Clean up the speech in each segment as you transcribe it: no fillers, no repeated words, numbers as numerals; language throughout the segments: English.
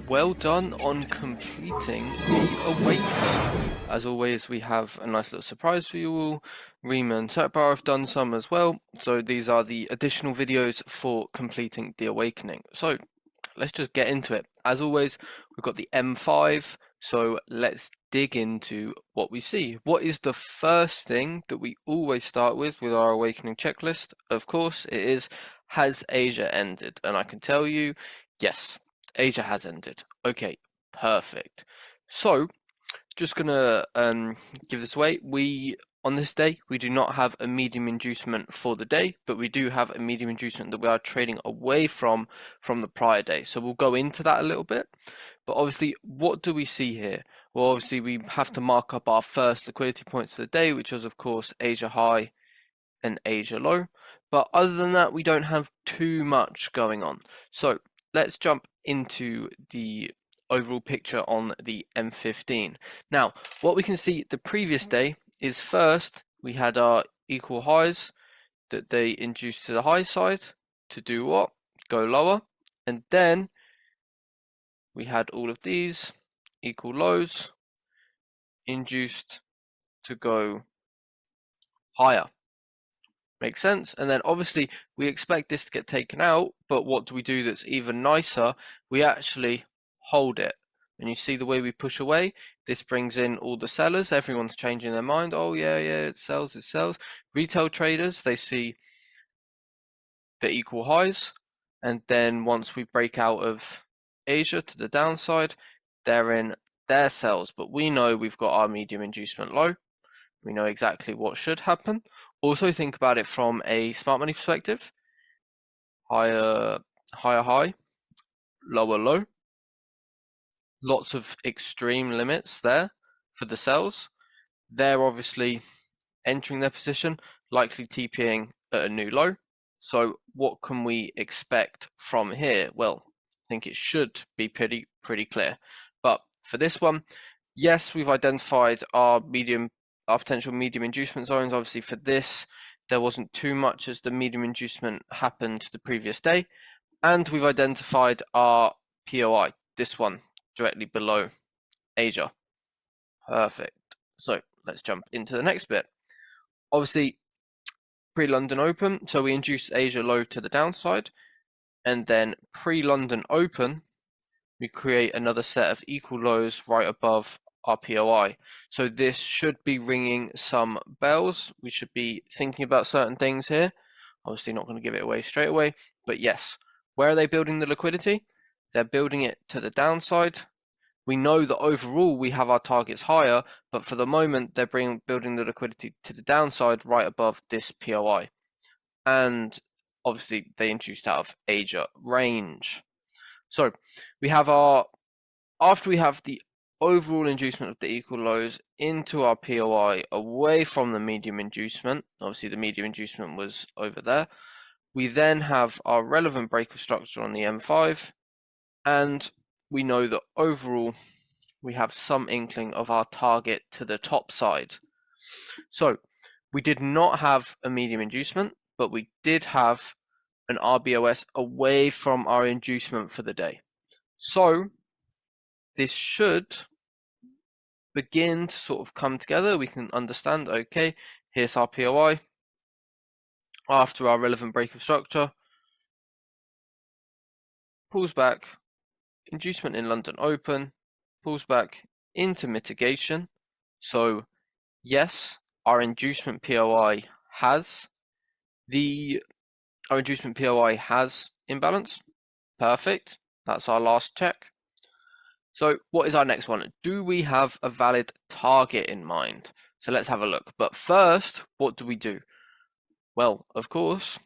well done on completing the Awakening. As always, we have a nice little surprise for you all. Rima and Setbar have done some as well, so these are the additional videos for completing the Awakening. So, let's just get into it. As always, we've got the M5, so let's dig into what we see. What is the first thing that we always start with our Awakening checklist? Of course, it is, has Asia ended? And I can tell you, yes, Asia has ended. Okay, perfect. So, just gonna give this away. On this day, we do not have a medium inducement for the day, but we do have a medium inducement that we are trading away from the prior day. So we'll go into that a little bit. But obviously, what do we see here? Well, obviously, we have to mark up our first liquidity points for the day, which was, of course, Asia high and Asia low. But other than that, we don't have too much going on. So let's jump into the overall picture on the M15. Now, what we can see the previous day is first we had our equal highs that they induced to the high side to do what? Go lower. And then we had all of these equal lows induced to go higher. Makes sense? And then obviously we expect this to get taken out, but what do we do that's even nicer? We actually hold it. And you see the way we push away, this brings in all the sellers. Everyone's changing their mind. Oh yeah, it sells, it sells. Retail traders, they see the equal highs. And then once we break out of Asia to the downside, they're in their sells. But we know we've got our medium inducement low. We know exactly what should happen. Also think about it from a smart money perspective. Higher high, lower low. Lots of extreme limits there for the sells. They're obviously entering their position, likely TPing at a new low. So what can we expect from here? Well, I think it should be pretty clear. But for this one, yes, we've identified our potential medium inducement zones. Obviously for this, there wasn't too much as the medium inducement happened the previous day. And we've identified our POI, this one, directly below Asia. Perfect. So let's jump into the next bit. Obviously, pre-London Open, so we induce Asia low to the downside. And then pre-London Open, we create another set of equal lows right above our POI. So this should be ringing some bells. We should be thinking about certain things here. Obviously not going to give it away straight away, but yes. Where are they building the liquidity? They're building it to the downside. We know that overall we have our targets higher, but for the moment they're building the liquidity to the downside right above this POI. And obviously they induced out of Asia range. So we have after we have the overall inducement of the equal lows into our POI away from the medium inducement, obviously the medium inducement was over there, we then have our relevant break of structure on the M5, and we know that overall we have some inkling of our target to the top side. So we did not have a medium inducement, but we did have an RBOS away from our inducement for the day. So this should begin to sort of come together. We can understand, okay, here's our POI after our relevant break of structure, pulls back, inducement in London Open, pulls back into mitigation. So yes, our inducement POI has imbalance. Perfect. That's our last check. So what is our next one? Do we have a valid target in mind? So let's have a look. But first, what do we do? Well, of course,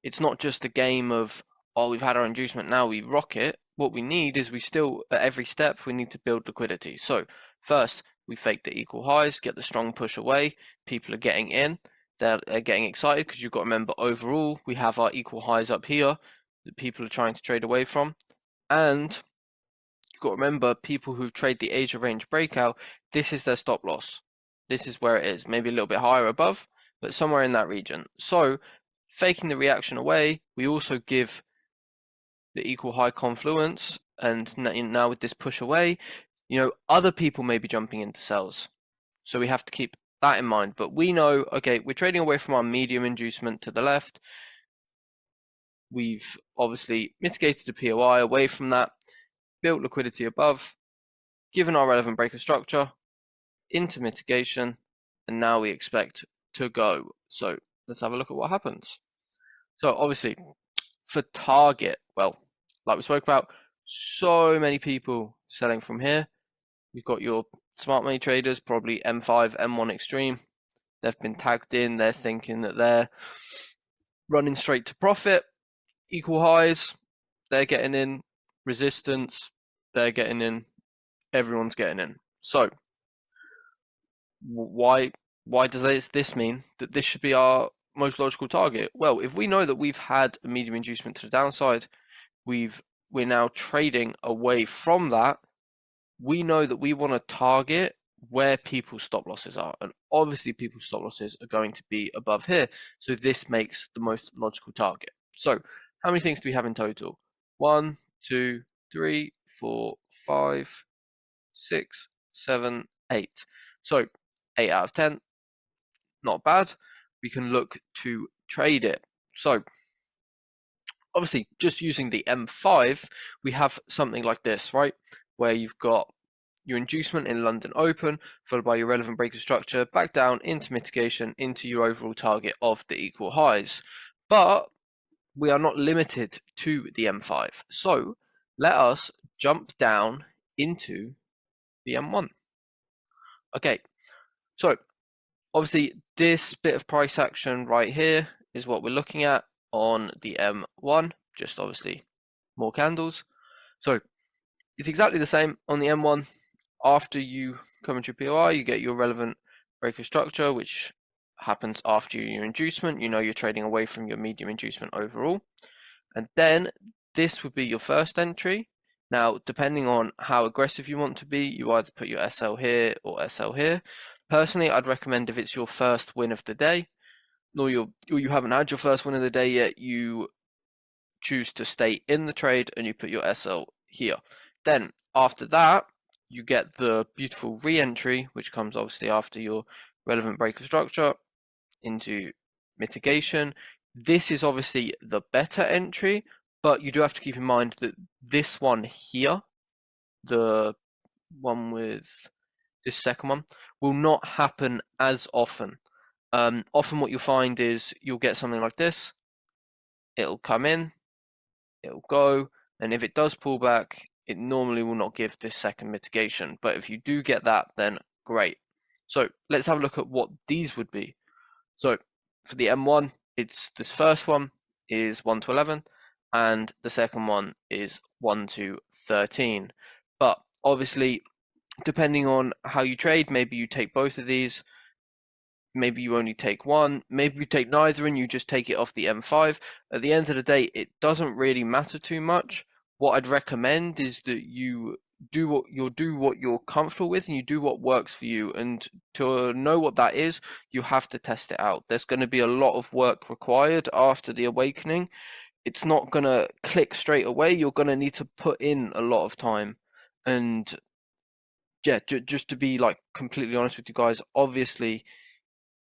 it's not just a game of, oh, we've had our inducement, now we rock it. What we need is at every step, we need to build liquidity. So first, we fake the equal highs, get the strong push away. People are getting in. They're getting excited because you've got to remember overall, we have our equal highs up here that people are trying to trade away from. And you've got to remember, people who trade the Asia range breakout, this is their stop loss. This is where it is, maybe a little bit higher above, but somewhere in that region. So faking the reaction away, we also give the equal high confluence, and now with this push away, other people may be jumping into sells. So we have to keep that in mind. But we know, okay, we're trading away from our medium inducement to the left. We've obviously mitigated the POI away from that, built liquidity above, given our relevant breaker structure into mitigation, and now we expect to go. So let's have a look at what happens. So obviously for target, well, like we spoke about, so many people selling from here. You've got your smart money traders, probably M5, M1 extreme. They've been tagged in. They're thinking that they're running straight to profit. Equal highs, they're getting in. Resistance, they're getting in. Everyone's getting in. So why does this mean that this should be our most logical target? Well, if we know that we've had a medium inducement to the downside, we're now trading away from that, we know that we want to target where people's stop losses are, and obviously people's stop losses are going to be above here, so this makes the most logical target. So how many things do we have in total? 1, 2, 3, 4, 5, 6, 7, 8. So 8 out of 10, not bad. We can look to trade it. So obviously just using the M5, we have something like this, right? Where you've got your inducement in London Open, followed by your relevant breaker structure, back down into mitigation, into your overall target of the equal highs. But we are not limited to the M5. So let us jump down into the M1. Okay, so obviously this bit of price action right here is what we're looking at on the M1, just obviously more candles. So it's exactly the same on the M1. After you come into your POI, you get your relevant breaker structure, which happens after your inducement. You're trading away from your medium inducement overall. And then this would be your first entry. Now, depending on how aggressive you want to be, you either put your SL here or SL here. Personally, I'd recommend if it's your first win of the day, or you haven't had your first win of the day yet, you choose to stay in the trade and you put your SL here. Then after that, you get the beautiful re-entry, which comes obviously after your relevant breaker structure into mitigation. This is obviously the better entry, but you do have to keep in mind that this one here, the one with this second one, will not happen as often. Often what you'll find is you'll get something like this. It'll come in, it'll go, and if it does pull back, it normally will not give this second mitigation. But if you do get that, then great. So let's have a look at what these would be. So for the M1, it's this first one is 1 to 11, and the second one is 1 to 13. But obviously, depending on how you trade, maybe you take both of these, maybe you only take one, maybe you take neither and you just take it off the M5. At the end of the day, it doesn't really matter too much. What I'd recommend is that you do what you're comfortable with, and you do what works for you. And to know what that is, you have to test it out. There's going to be a lot of work required after the awakening. It's not going to click straight away. You're going to need to put in a lot of time. And yeah, just to be like completely honest with you guys, obviously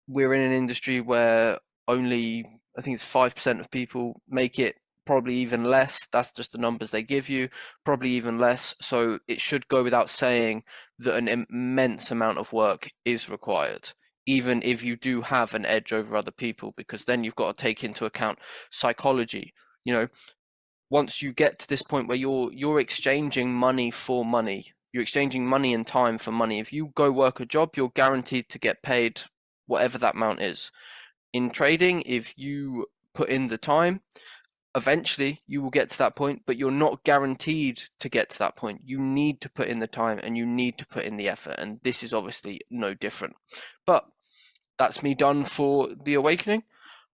we're in an industry where only, I think it's 5% of people make it, probably even less. That's just the numbers they give you, probably even less. So it should go without saying that an immense amount of work is required, even if you do have an edge over other people, because then you've got to take into account psychology. Once you get to this point where you're exchanging money for money, you're exchanging money and time for money. If you go work a job, you're guaranteed to get paid whatever that amount is. In trading, if you put in the time, eventually you will get to that point, but you're not guaranteed to get to that point. You need to put in the time and you need to put in the effort, and this is obviously no different. But that's me done for the awakening.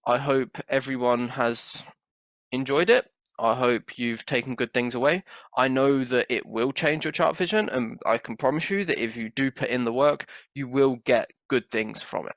I hope everyone has enjoyed it. I hope you've taken good things away. I know that it will change your chart vision, and I can promise you that if you do put in the work, you will get good things from it.